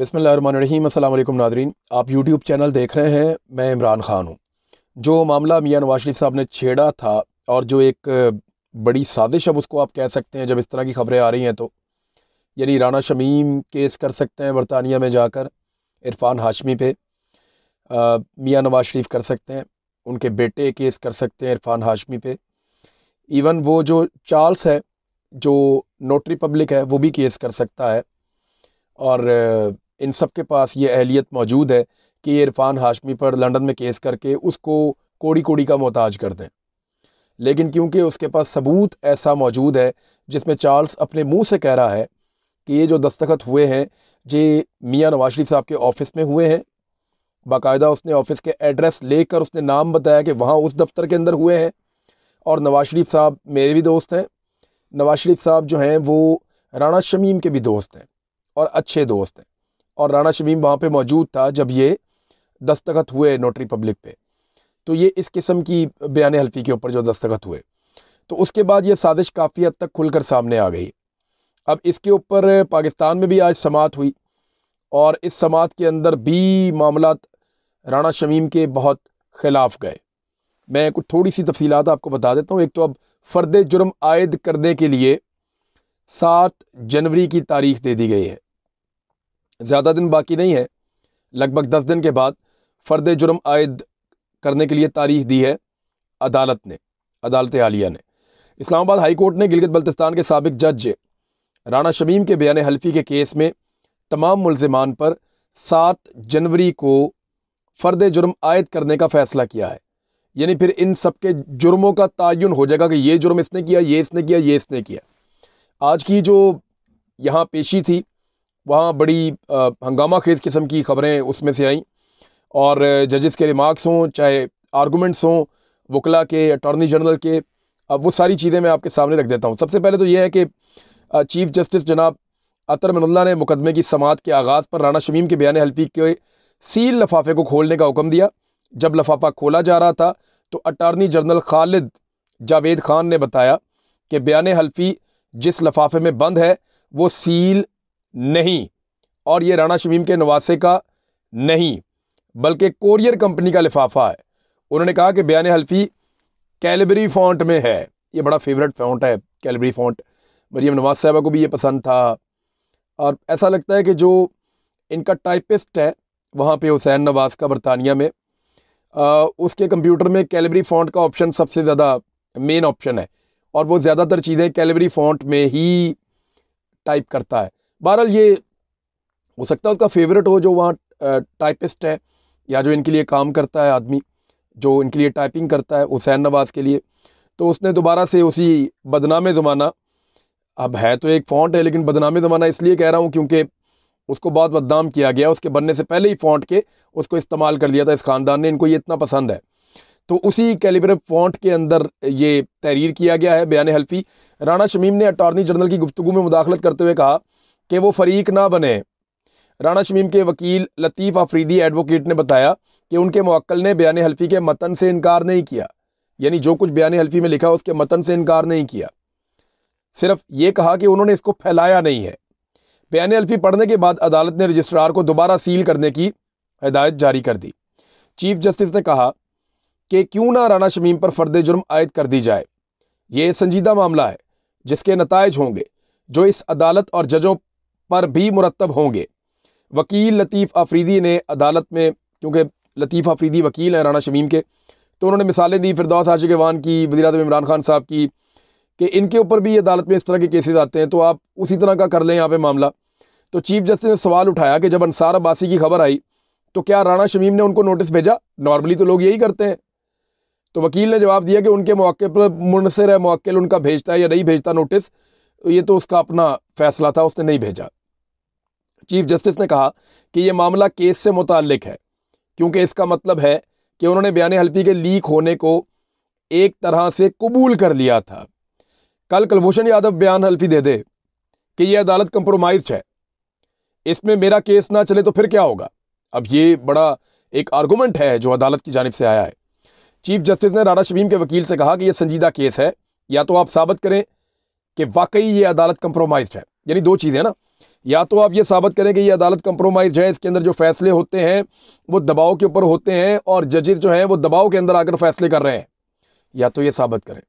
बिस्मिल्लाहिर्रहमानिर्रहीम। अस्सलाम वालेकुम नादरीन, आप यूट्यूब चैनल देख रहे हैं। मैं इमरान ख़ान हूँ। जो मामला मियां नवाज शरीफ साहब ने छेड़ा था और जो एक बड़ी साजिश, अब उसको आप कह सकते हैं जब इस तरह की खबरें आ रही हैं तो, यानी राना शमीम केस कर सकते हैं बरतानिया में जाकर इरफान हाशमी पे, मियां नवाज शरीफ कर सकते हैं, उनके बेटे केस कर सकते हैं इरफान हाशमी पे, इवन वो जो चार्ल्स है जो नोटरी पब्लिक है वो भी केस कर सकता है। और इन सब के पास ये अहलियत मौजूद है कि ये इरफान हाशमी पर लंदन में केस करके उसको कोड़ी कोड़ी का मोहताज कर दें। लेकिन क्योंकि उसके पास सबूत ऐसा मौजूद है जिसमें चार्ल्स अपने मुंह से कह रहा है कि ये जो दस्तखत हुए हैं ये मियां नवाज शरीफ साहब के ऑफ़िस में हुए हैं, बाकायदा उसने ऑफ़िस के एड्रेस लेकर उसने नाम बताया कि वहाँ उस दफ्तर के अंदर हुए हैं। और नवाज शरीफ साहब मेरे भी दोस्त हैं। नवाज शरीफ साहब जो हैं वो राना शमीम के भी दोस्त हैं और अच्छे दोस्त हैं, और राना शमीम वहाँ पे मौजूद था जब ये दस्तखत हुए नोटरी पब्लिक पे। तो ये इस किस्म की बयान हल्फी के ऊपर जो दस्तखत हुए, तो उसके बाद ये साजिश काफ़ी हद तक खुलकर सामने आ गई। अब इसके ऊपर पाकिस्तान में भी आज समाअत हुई और इस समाअत के अंदर भी मामलात राना शमीम के बहुत ख़िलाफ़ गए। मैं कुछ थोड़ी सी तफसीलात आपको बता देता हूँ। एक तो अब फ़र्द जुर्म आयद करने के लिए 7 जनवरी की तारीख दे दी गई है। ज़्यादा दिन बाकी नहीं है, लगभग 10 दिन के बाद फ़र्द जुर्म आयद करने के लिए तारीख दी है अदालत ने, अदालत आलिया ने। इस्लामाबाद हाई कोर्ट ने गिलगित बल्तिस्तान के साबिक जज राना शमीम के बयान हल्फी के केस में तमाम मुल्ज़िमान पर 7 जनवरी को फ़र्द जुर्म आयद करने का फ़ैसला किया है। यानी फिर इन सब के जुर्मों का तयन हो जाएगा कि ये जुर्म इसने किया, ये इसने किया, ये इसने किया। आज की जो यहाँ पेशी थी वहाँ बड़ी हंगामा खेज किस्म की खबरें उसमें से आईं, और जजेस के रिमार्क्स हों, चाहे आर्गूमेंट्स हों वकला के, अटॉर्नी जनरल के, अब वो सारी चीज़ें मैं आपके सामने रख देता हूँ। सबसे पहले तो ये है कि चीफ जस्टिस जनाब अतर मिनुल्लाह ने मुकदमे की समाअत के आगाज़ पर राना शमीम के बयान हल्फी के सील लफाफे को खोलने का हुक्म दिया। जब लफाफा खोला जा रहा था तो अटॉर्नी जनरल खालिद जावेद खान ने बताया कि बयान हल्फी जिस लफाफे में बंद है वो सील नहीं, और ये राना शमीम के नवासे का नहीं बल्कि कोरियर कंपनी का लिफाफा है। उन्होंने कहा कि बयान हल्फी कैलबरी फ़ॉन्ट में है। ये बड़ा फेवरेट फ़ॉन्ट है कैलबरी फ़ॉन्ट, मरीम नवाज साहबा को भी ये पसंद था, और ऐसा लगता है कि जो इनका टाइपिस्ट है वहाँ पे हुसैन नवाज का बरतानिया में, उसके कंप्यूटर में कैलबरी फ़ॉन्ट का ऑप्शन सबसे ज़्यादा मेन ऑप्शन है, और वो ज़्यादातर चीज़ें कैलबरी फ़ॉन्ट में ही टाइप करता है। बहरहाल ये हो सकता है उसका फेवरेट हो जो वहाँ टाइपिस्ट है या जो इनके लिए काम करता है आदमी जो इनके लिए टाइपिंग करता है हुसैन नवाज के लिए, तो उसने दोबारा से उसी बदनाम ज़माना, अब है तो एक फ़ॉन्ट है लेकिन बदनाम ज़माना इसलिए कह रहा हूँ क्योंकि उसको बहुत बदनाम किया गया, उसके बनने से पहले ही फ़ॉन्ट के उसको इस्तेमाल कर लिया था इस ख़ानदान ने, इनको ये इतना पसंद है। तो उसी कैलिबर फ़ॉन्ट के अंदर ये तहरीर किया गया है बयान हल्फी। राना शमीम ने अटॉर्नी जनरल की गुफ्तगू में मुदाखलत करते हुए कहा कि वो फ़रीक ना बने। राना शमीम के वकील लतीफ़ अफरीदी एडवोकेट ने बताया कि उनके मुवक्किल ने बयान हल्फी के मतन से इनकार नहीं किया, यानी जो कुछ बयान हल्फी में लिखा उसके मतन से इनकार नहीं किया, सिर्फ ये कहा कि उन्होंने इसको फैलाया नहीं है। बयान हल्फी पढ़ने के बाद अदालत ने रजिस्ट्रार को दोबारा सील करने की हिदायत जारी कर दी। चीफ जस्टिस ने कहा कि क्यों ना राना शमीम पर फ़र्द जुर्म आयद कर दी जाए। ये संजीदा मामला है जिसके नताइज होंगे जो इस अदालत और जजों पर भी मुरतब होंगे। वकील लतीफ़ अफरीदी ने अदालत में, क्योंकि लतीफ़ अफरीदी वकील हैं राना शमीम के, तो उन्होंने मिसालें दी फिरदौस आशिक़वान की, वज़ीर-ए-आज़म इमरान खान साहब की, कि इनके ऊपर भी अदालत में इस तरह के केसेस आते हैं तो आप उसी तरह का कर लें यहाँ पे मामला। तो चीफ जस्टिस ने सवाल उठाया कि जब अंसार अब्बासी की खबर आई तो क्या राना शमीम ने उनको नोटिस भेजा? नॉर्मली तो लोग यही करते हैं। तो वकील ने जवाब दिया कि उनके मौके पर मुनसर है, मुवक्किल उनका भेजता है या नहीं भेजता नोटिस, तो ये तो उसका अपना फैसला था, उसने नहीं भेजा। चीफ जस्टिस ने कहा कि यह मामला केस से मुताल्लिक है क्योंकि इसका मतलब है कि उन्होंने बयान हल्फी के लीक होने को एक तरह से कबूल कर लिया था। कल कुलभूषण यादव बयान हल्फी दे दे कि यह अदालत कंप्रोमाइज्ड है, इसमें मेरा केस ना चले तो फिर क्या होगा? अब ये बड़ा एक आर्गूमेंट है जो अदालत की जानिब से आया है। चीफ जस्टिस ने राना शमीम के वकील से कहा कि यह संजीदा केस है, या तो आप साबित करें कि वाकई ये अदालत कंप्रोमाइज्ड है, यानी दो चीज़ें ना, या तो आप ये साबित करें कि ये अदालत कंप्रोमाइज है, इसके अंदर जो फैसले होते हैं वो दबाव के ऊपर होते हैं और जजेस जो हैं वो दबाव के अंदर आकर फैसले कर रहे हैं, या तो ये साबित करें।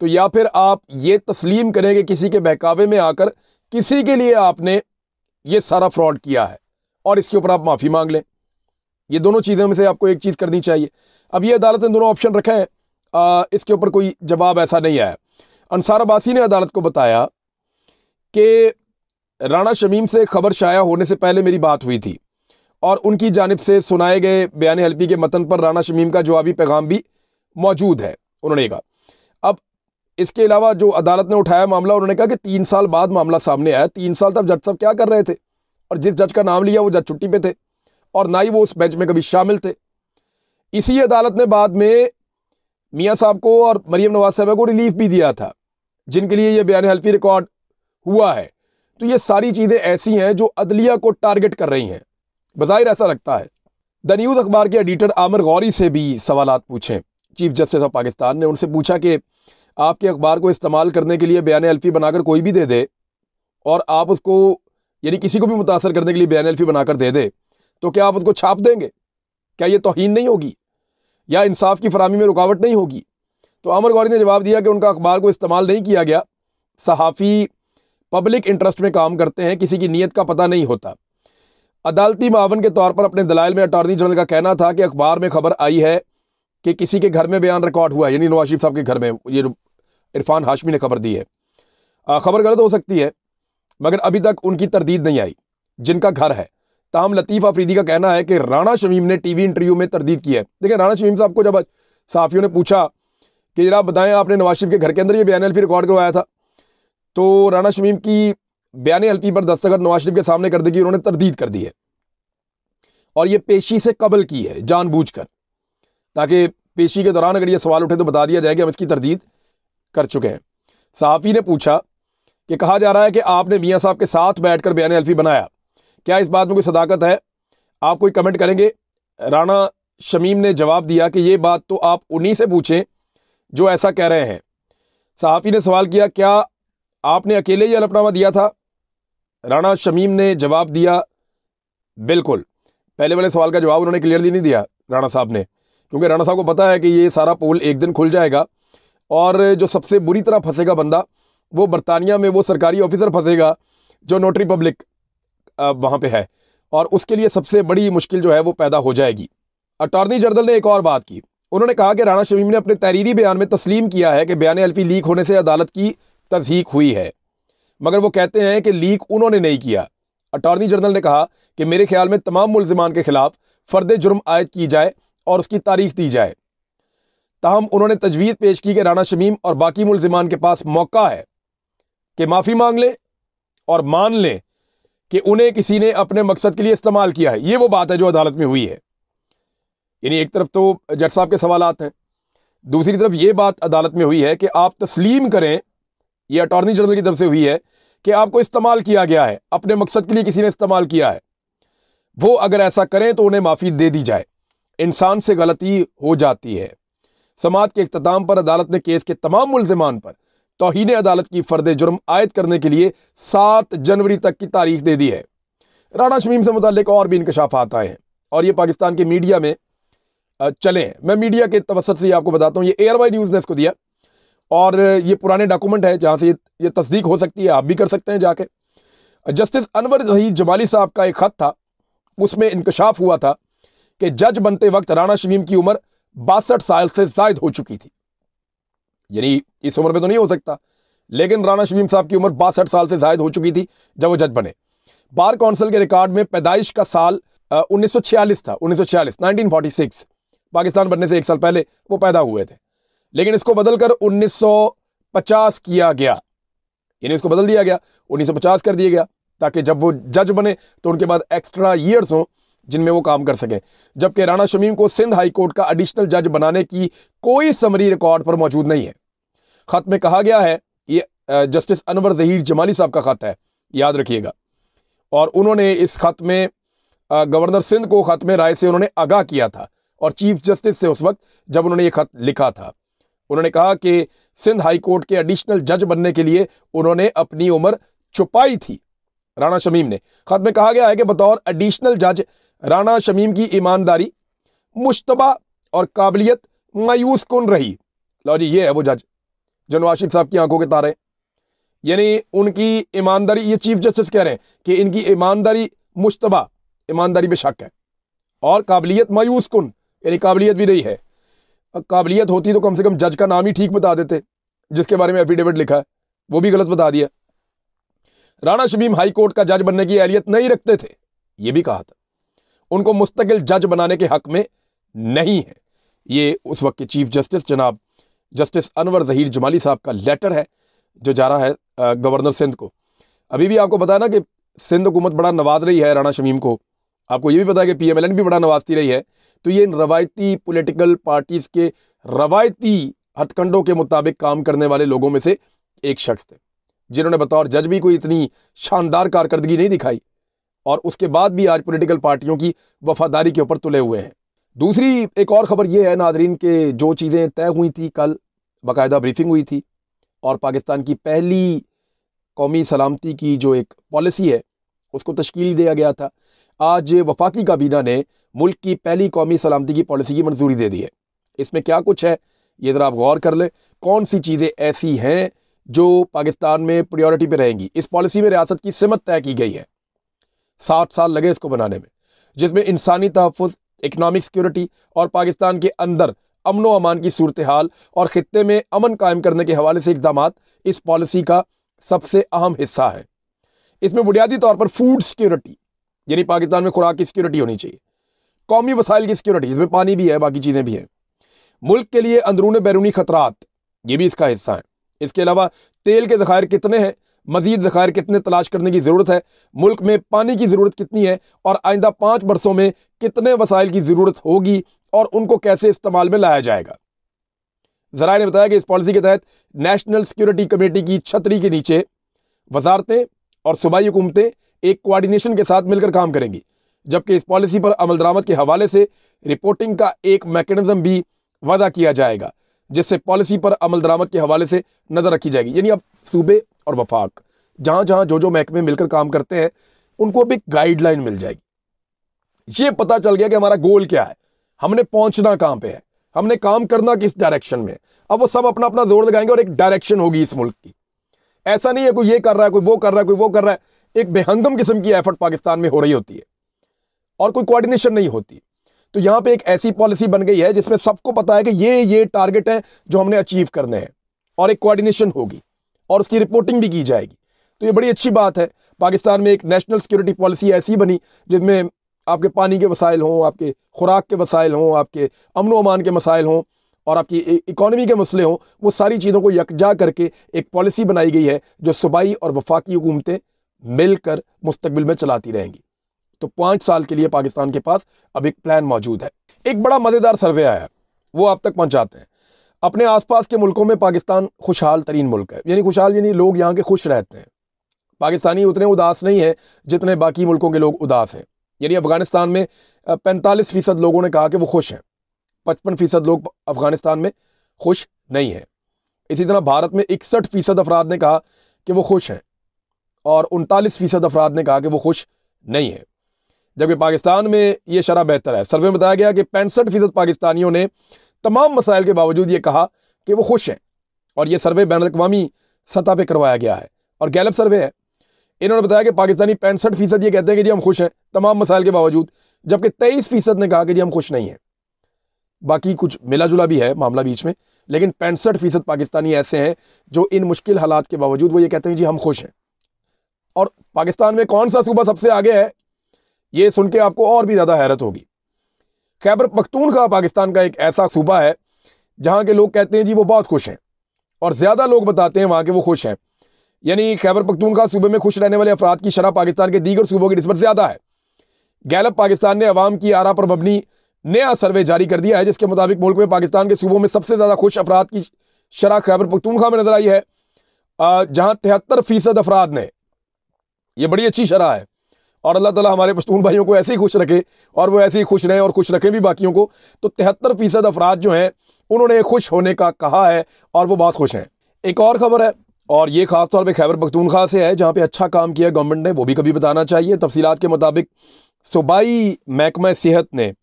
तो या फिर आप ये तस्लीम करें कि किसी के बहकावे में आकर किसी के लिए आपने ये सारा फ्रॉड किया है और इसके ऊपर आप माफ़ी मांग लें। ये दोनों चीज़ों में से आपको एक चीज़ करनी चाहिए। अब ये अदालत ने दोनों ऑप्शन रखे हैं, इसके ऊपर कोई जवाब ऐसा नहीं आया। अंसार अब्बासी ने अदालत को बताया कि राणा शमीम से खबर शाया होने से पहले मेरी बात हुई थी और उनकी जानिब से सुनाए गए बयान हल्फी के मतन पर राणा शमीम का जवाबी पैगाम भी मौजूद है, उन्होंने कहा। अब इसके अलावा जो अदालत ने उठाया मामला, उन्होंने कहा कि 3 साल बाद मामला सामने आया। 3 साल तक जज साहब क्या कर रहे थे? और जिस जज का नाम लिया वो जज छुट्टी पे थे और ना ही वो उस बेंच में कभी शामिल थे। इसी अदालत ने बाद में मियाँ साहब को और मरीम नवाज साहब को रिलीफ भी दिया था, जिनके लिए ये बयान हल्फी रिकॉर्ड हुआ है। तो ये सारी चीज़ें ऐसी हैं जो अदलिया को टारगेट कर रही हैं, बज़ाहिर ऐसा लगता है। द न्यूज़ अखबार के एडिटर आमिर गौरी से भी सवालात पूछे चीफ जस्टिस ऑफ पाकिस्तान ने। उनसे पूछा कि आपके अखबार को इस्तेमाल करने के लिए बयान हल्फी बनाकर कोई भी दे दे और आप उसको यानी किसी को भी मुतासर करने के लिए बयान हल्फी बनाकर दे दे, तो क्या आप उसको छाप देंगे? क्या ये तौहीन नहीं होगी या इंसाफ की फराहमी में रुकावट नहीं होगी? तो आमिर गौरी ने जवाब दिया कि उनका अखबार को इस्तेमाल नहीं किया गया। सहाफ़ी पब्लिक इंटरेस्ट में काम करते हैं, किसी की नीयत का पता नहीं होता। अदालती मावन के तौर पर अपने दलाइल में अटॉर्नी जनरल का कहना था कि अखबार में खबर आई है कि किसी के घर में बयान रिकॉर्ड हुआ है, यानी नवाज शरीफ साहब के घर में। ये इरफान हाशमी ने खबर दी है। खबर गलत हो सकती है मगर अभी तक उनकी तरदीद नहीं आई जिनका घर है। ताहम लतीफ़ अफरीदी का कहना है कि राणा शमीम ने टीवी इंटरव्यू में तरदीद की है। देखिए, राणा शमीम साहब को जब सहाफ़ियों ने पूछा कि जनाब बताएं आपने नवाज शरीफ के घर के अंदर ये बयान हल्फी रिकॉर्ड करवाया था, तो राणा शमीम की बयान हल्फी पर दस्तखत नवाज शरीफ के सामने कर दी कि उन्होंने तरदीद कर दी है और ये पेशी से कबल की है जानबूझकर, ताकि पेशी के दौरान अगर ये सवाल उठे तो बता दिया जाए कि हम इसकी तरदीद कर चुके हैं। सहाफ़ी ने पूछा कि कहा जा रहा है कि आपने मियाँ साहब के साथ बैठकर बयान हल्फी बनाया, क्या इस बात में कोई सदाकत है? आप कोई कमेंट करेंगे? राणा शमीम ने जवाब दिया कि ये बात तो आप उन्हीं से पूछें जो ऐसा कह रहे हैं। सहाफ़ी ने सवाल किया, क्या आपने अकेले ही हलफनामा दिया था? राणा शमीम ने जवाब दिया, बिल्कुल। पहले वाले सवाल का जवाब उन्होंने क्लियरली नहीं दिया राणा साहब ने, क्योंकि राणा साहब को पता है कि ये सारा पोल एक दिन खुल जाएगा और जो सबसे बुरी तरह फंसेगा बंदा वो बरतानिया में वो सरकारी ऑफिसर फंसेगा जो नोटरी पब्लिक वहाँ पे है, और उसके लिए सबसे बड़ी मुश्किल जो है वो पैदा हो जाएगी। अटॉर्नी जनरल ने एक और बात की। उन्होंने कहा कि राणा शमीम ने अपने तहरीरी बयान में तस्लीम किया है कि बयान हल्फी लीक होने से अदालत की तस्दीक हुई है, मगर वो कहते हैं कि लीक उन्होंने नहीं किया। अटॉर्नी जनरल ने कहा कि मेरे ख्याल में तमाम मुल्ज़िमान के खिलाफ फ़र्द जुर्म आयद की जाए और उसकी तारीख दी जाए। ताहम उन्होंने तजवीज़ पेश की कि राणा शमीम और बाकी मुल्ज़िमान के पास मौका है कि माफ़ी मांग लें और मान लें कि उन्हें किसी ने अपने मकसद के लिए इस्तेमाल किया है। ये वो बात है जो अदालत में हुई है। यानी एक तरफ तो जज साहब के सवालात हैं, दूसरी तरफ ये बात अदालत में हुई है कि आप तस्लीम करें, ये अटॉर्नी जनरल की तरफ से हुई है कि आपको इस्तेमाल किया गया है, अपने मकसद के लिए किसी ने इस्तेमाल किया है। वो अगर ऐसा करें तो उन्हें माफ़ी दे दी जाए। इंसान से गलती हो जाती है। समाअत के इख्तिताम पर अदालत ने केस के तमाम मुल्ज़िमान पर तौहीन अदालत की फ़र्द जुर्म आयद करने के लिए 7 जनवरी तक की तारीख दे दी है। राणा शमीम से मुताल्लिक और भी इंकशाफात आए हैं और ये पाकिस्तान के मीडिया में चले हैं। मैं मीडिया के तवसत से आपको बताता हूँ, ये एयरवाई न्यूज़ ने इसको दिया और ये पुराने डॉक्यूमेंट है जहाँ से ये तस्दीक हो सकती है, आप भी कर सकते हैं जाके। जस्टिस अनवर ज़हीर जमाली साहब का एक ख़त था, उसमें इंकशाफ हुआ था कि जज बनते वक्त राणा शमीम की उम्र 62 साल से ज़ायद हो चुकी थी। यानी इस उम्र में तो नहीं हो सकता, लेकिन राणा शमीम साहब की उम्र 62 साल से ज़ायद हो चुकी थी जब वो जज बने। बार कौंसिल के रिकॉर्ड में पैदाइश का साल 1946 था, 1946 पाकिस्तान बनने से 1 साल पहले वो पैदा हुए थे, लेकिन इसको बदलकर 1950 किया गया। यानी इसको बदल दिया गया, 1950 कर दिया गया ताकि जब वो जज बने तो उनके बाद एक्स्ट्रा ईयर्स हों जिनमें वो काम कर सकें। जबकि राणा शमीम को सिंध हाई कोर्ट का एडिशनल जज बनाने की कोई समरी रिकॉर्ड पर मौजूद नहीं है। खत में कहा गया है, ये जस्टिस अनवर ज़हीर जमाली साहब का खत है, याद रखिएगा, और उन्होंने इस खत में गवर्नर सिंध को खत में राय से उन्होंने आगाह किया था और चीफ जस्टिस से उस वक्त जब उन्होंने ये खत लिखा था उन्होंने कहा कि सिंध हाई कोर्ट के एडिशनल जज बनने के लिए उन्होंने अपनी उम्र छुपाई थी। राणा शमीम ने। खत में कहा गया है कि बतौर एडिशनल जज राणा शमीम की ईमानदारी, मुश्तबा और काबिलियत मायूस कुन रही। लो जी, ये है वो जज जो नवाज शरीफ साहब की आंखों के तारे, यानी उनकी ईमानदारी, ये चीफ जस्टिस कह रहे हैं कि इनकी ईमानदारी मुश्तबा, ईमानदारी पे शक है, और काबिलियत मायूस कुन, यानी काबिलियत भी नहीं है। काबिलियत होती तो कम से कम जज का नाम ही ठीक बता देते, जिसके बारे में एफिडेविट लिखा है वो भी गलत बता दिया। राणा शमीम हाई कोर्ट का जज बनने की अहलियत नहीं रखते थे, ये भी कहा था। उनको मुस्तकिल जज बनाने के हक में नहीं है। ये उस वक्त के चीफ जस्टिस जनाब जस्टिस अनवर ज़हीर जमाली साहब का लेटर है जो जा रहा है गवर्नर सिंध को। अभी भी आपको पता है ना कि सिंध हुकूमत बड़ा नवाज रही है राणा शमीम को। आपको ये भी पता है कि पीएमएलएन भी बड़ा नवाजती रही है। तो ये रवायती पॉलिटिकल पार्टीज के रवायती हथकंडों के मुताबिक काम करने वाले लोगों में से एक शख्स थे, जिन्होंने बतौर जज भी कोई इतनी शानदार कारकर्दगी नहीं दिखाई, और उसके बाद भी आज पॉलिटिकल पार्टियों की वफादारी के ऊपर तुले हुए हैं। दूसरी एक और खबर यह है नाजरीन के जो चीज़ें तय हुई थी, कल बाकायदा ब्रीफिंग हुई थी और पाकिस्तान की पहली कौमी सलामती की जो एक पॉलिसी है उसको तश्कील दिया गया था। आज वफाकी काबीना ने मुल्क की पहली कौमी सलामती की पॉलिसी की मंजूरी दे दी है। इसमें क्या कुछ है ये ज़रा आप गौर कर लें। कौन सी चीज़ें ऐसी हैं जो पाकिस्तान में प्रायोरिटी पे रहेंगी। इस पॉलिसी में रियासत की सिमत तय की गई है, 60 साल लगे इसको बनाने में, जिसमें इंसानी तहफ़्फ़ुज़, इकनॉमिक सिक्योरिटी और पाकिस्तान के अंदर अमन व अमान की सूरत हाल और ख़ित्ते में अमन कायम करने के हवाले से इक़दामात इस पॉलिसी का सबसे अहम हिस्सा है। इसमें बुनियादी तौर पर फूड सिक्योरिटी, यानी पाकिस्तान में खुराक की सिक्योरिटी होनी चाहिए, कौमी वसाइल की सिक्योरिटी जिसमें पानी भी है, बाकी चीज़ें भी हैं, मुल्क के लिए अंदरून बैरूनी खतरात, ये भी इसका हिस्सा है। इसके अलावा तेल के ज़खायर कितने हैं, मज़ीद ज़खायर कितने तलाश करने की ज़रूरत है, मुल्क में पानी की ज़रूरत कितनी है और आइंदा 5 बरसों में कितने वसाइल की ज़रूरत होगी और उनको कैसे इस्तेमाल में लाया जाएगा। ज़राए ने बताया कि इस पॉलिसी के तहत नेशनल सिक्योरिटी कमेटी की छतरी के नीचे वजारतें और सूबाई हुकूमतें एक कोऑर्डिनेशन के साथ मिलकर काम करेंगी, जबकि इस पॉलिसी पर अमल दरामद के हवाले से रिपोर्टिंग का एक मैकेनिज्म भी वादा किया जाएगा, जिससे पॉलिसी पर अमल दरामद के हवाले से नज़र रखी जाएगी। यानी अब सूबे और वफाक जहाँ जहाँ जो महकमे मिलकर काम करते हैं उनको अब एक गाइडलाइन मिल जाएगी। ये पता चल गया कि हमारा गोल क्या है, हमने पहुँचना कहाँ पे है, हमने काम करना किस डायरेक्शन में। अब वो सब अपना अपना जोर लगाएंगे और एक डायरेक्शन होगी इस मुल्क की। ऐसा नहीं है कोई ये कर रहा है, कोई वो कर रहा है, कोई वो कर रहा है। एक बेहंगम किस्म की एफर्ट पाकिस्तान में हो रही होती है और कोई कोऑर्डिनेशन नहीं होती। तो यहाँ पे एक ऐसी पॉलिसी बन गई है जिसमें सबको पता है कि ये टारगेट है जो हमने अचीव करने हैं, और एक कोऑर्डिनेशन होगी और उसकी रिपोर्टिंग भी की जाएगी। तो ये बड़ी अच्छी बात है। पाकिस्तान में एक नेशनल सिक्योरिटी पॉलिसी ऐसी बनी जिसमें आपके पानी के वसाइल हों, आपके खुराक के वसाइल हों, आपके अमन व अमान के मसाइल हों और आपकी इकॉनमी के मसले हों, वो सारी चीज़ों को यकजा करके एक पॉलिसी बनाई गई है जो सूबाई और वफाकी हुकूमतें मिलकर मुस्तकबिल में चलाती रहेंगी। तो 5 साल के लिए पाकिस्तान के पास अब एक प्लान मौजूद है। एक बड़ा मज़ेदार सर्वे आया है, वो आप तक पहुंचाते हैं। अपने आसपास के मुल्कों में पाकिस्तान खुशहाल तरीन मुल्क है, यानी खुशहाल यानी लोग यहाँ के खुश रहते हैं। पाकिस्तानी उतने उदास नहीं है जितने बाकी मुल्कों के लोग उदास हैं। यानी अफगानिस्तान में 45% लोगों ने कहा कि वो खुश हैं, 55% लोग अफगानिस्तान में खुश नहीं हैं। इसी तरह भारत में 61% अफराद ने कहा कि वो खुश हैं और 39% अफराद ने कहा कि वो खुश नहीं है, जबकि पाकिस्तान में ये शरह बेहतर है। सर्वे में बताया गया कि 65% पाकिस्तानियों ने तमाम मसाइल के बावजूद ये कहा कि वो खुश हैं, और ये सर्वे बैनुल-अक़वामी सतह पर करवाया गया है और गैलप सर्वे है। इन्होंने बताया कि पाकिस्तानी 65% ये कहते हैं कि जी हम खुश हैं तमाम मसाइल के बावजूद, जबकि 23% ने कहा कि जी हम खुश नहीं हैं। बाकी कुछ मिला जुला भी है मामला बीच में, लेकिन 65% पाकिस्तानी ऐसे हैं जो इन मुश्किल हालात के बावजूद वो ये कहते हैं जी हम खुश हैं। और पाकिस्तान में कौन सा सूबा सबसे आगे है, ये सुन के आपको और भी ज़्यादा हैरत होगी। खैबर पख्तूनख्वा पाकिस्तान का एक ऐसा सूबा है जहाँ के लोग कहते हैं जी वो बहुत खुश हैं, और ज़्यादा लोग बताते हैं वहाँ के वो खुश हैं। यानी खैबर पख्तूनख्वा सूबे में खुश रहने वाले अफराद की शरह पाकिस्तान के दीगर सूबों की निस्बत ज़्यादा है। गैलप पाकिस्तान ने अवाम की आरा पर मबनी नया सर्वे जारी कर दिया है, जिसके मुताबिक मुल्क में पाकिस्तान के सूबों में सबसे ज़्यादा खुश अफराद की शरह खैबर पख्तूनख्वा में नजर आई है, जहाँ 73% अफराद ने, ये बड़ी अच्छी शरह है। और अल्लाह ताला हमारे पश्तून भाइयों को ऐसे ही खुश रखे और वो ऐसे ही खुश रहें और खुश रखें भी बाकियों को। तो 73% अफराद जो हैं उन्होंने खुश होने का कहा है और वो बहुत खुश हैं। एक और ख़बर है, और ये खास तौर पे खैबर पख्तूनख्वा से है, जहाँ पे अच्छा काम किया गवर्नमेंट ने, वो भी कभी बताना चाहिए। तफसीलात के मुताबिक सूबाई महकमा सेहत ने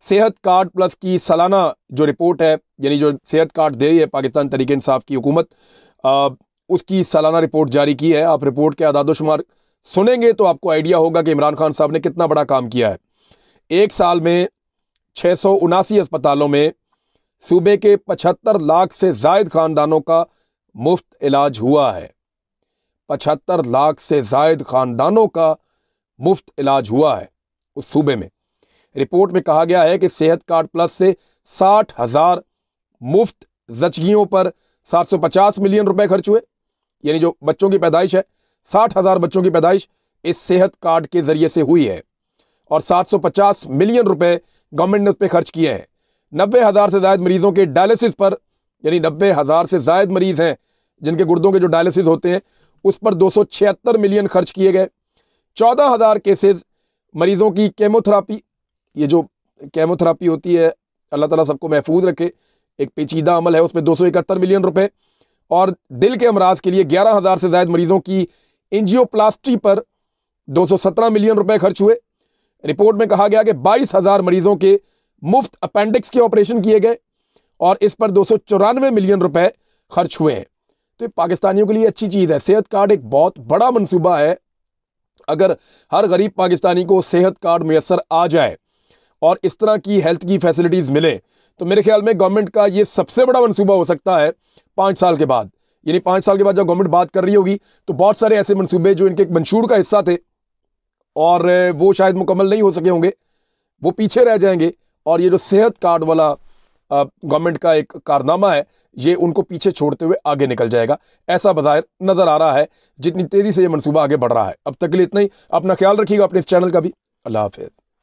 सेहत कार्ड प्लस की सालाना जो रिपोर्ट है, यानी जो सेहत कार्ड दे रही है पाकिस्तान तहरीक इंसाफ की हुकूमत, उसकी सालाना रिपोर्ट जारी की है। आप रिपोर्ट के आदादोशुमार सुनेंगे तो आपको आइडिया होगा कि इमरान खान साहब ने कितना बड़ा काम किया है। एक साल में 679 अस्पतालों में सूबे के 75 लाख से जायद खानदानों का मुफ्त इलाज हुआ है। 75 लाख से जायद खानदानों का मुफ्त इलाज हुआ है उस सूबे में। रिपोर्ट में कहा गया है कि सेहत कार्ड प्लस से 60,000 मुफ्त जचगियों पर 750 मिलियन रुपए खर्च हुए। यानी जो बच्चों की पैदाइश है, 60,000 बच्चों की पैदाइश इस सेहत कार्ड के जरिए से हुई है और 750 मिलियन रुपए गवर्नमेंट ने उस पर खर्च किए हैं। 90,000 से ज्यादा मरीजों के डायलिसिस पर, यानी 90,000 से ज्यादा मरीज हैं जिनके गुर्दों के जो डायलिसिस होते हैं, उस पर 276 मिलियन खर्च किए गए। 14,000 केसेस मरीजों की केमोथेरापी, ये जो केमोथेरापी होती है, अल्लाह ताला सबको महफूज रखे, एक पेचीदा अमल है, उसमें 271 मिलियन रुपए। और दिल के अमराज के लिए 11,000 से ज्यादा मरीजों की एंजियोप्लास्टी पर 217 मिलियन रुपए खर्च हुए। रिपोर्ट में कहा गया कि 22,000 मरीजों के मुफ्त अपेंडिक्स के ऑपरेशन किए गए और इस पर 294 मिलियन रुपए खर्च हुए हैं। तो ये पाकिस्तानियों के लिए अच्छी चीज़ है। सेहत कार्ड एक बहुत बड़ा मंसूबा है। अगर हर गरीब पाकिस्तानी को सेहत कार्ड मैसर आ जाए और इस तरह की हेल्थ की फैसिलिटीज़ मिले, तो मेरे ख्याल में गवर्नमेंट का ये सबसे बड़ा मंसूबा हो सकता है 5 साल के बाद। यानी 5 साल के बाद जब गवर्नमेंट बात कर रही होगी तो बहुत सारे ऐसे मंसूबे जो इनके मंशूर का हिस्सा थे और वो शायद मुकम्मल नहीं हो सके होंगे, वो पीछे रह जाएंगे। और ये जो सेहत कार्ड वाला गवर्नमेंट का एक कारनामा है, ये उनको पीछे छोड़ते हुए आगे निकल जाएगा, ऐसा बज़ाहिर नजर आ रहा है जितनी तेजी से ये मंसूबा आगे बढ़ रहा है। अब तक के लिए इतना ही। अपना ख्याल रखिएगा अपने इस चैनल का भी। अल्लाह हाफिज़।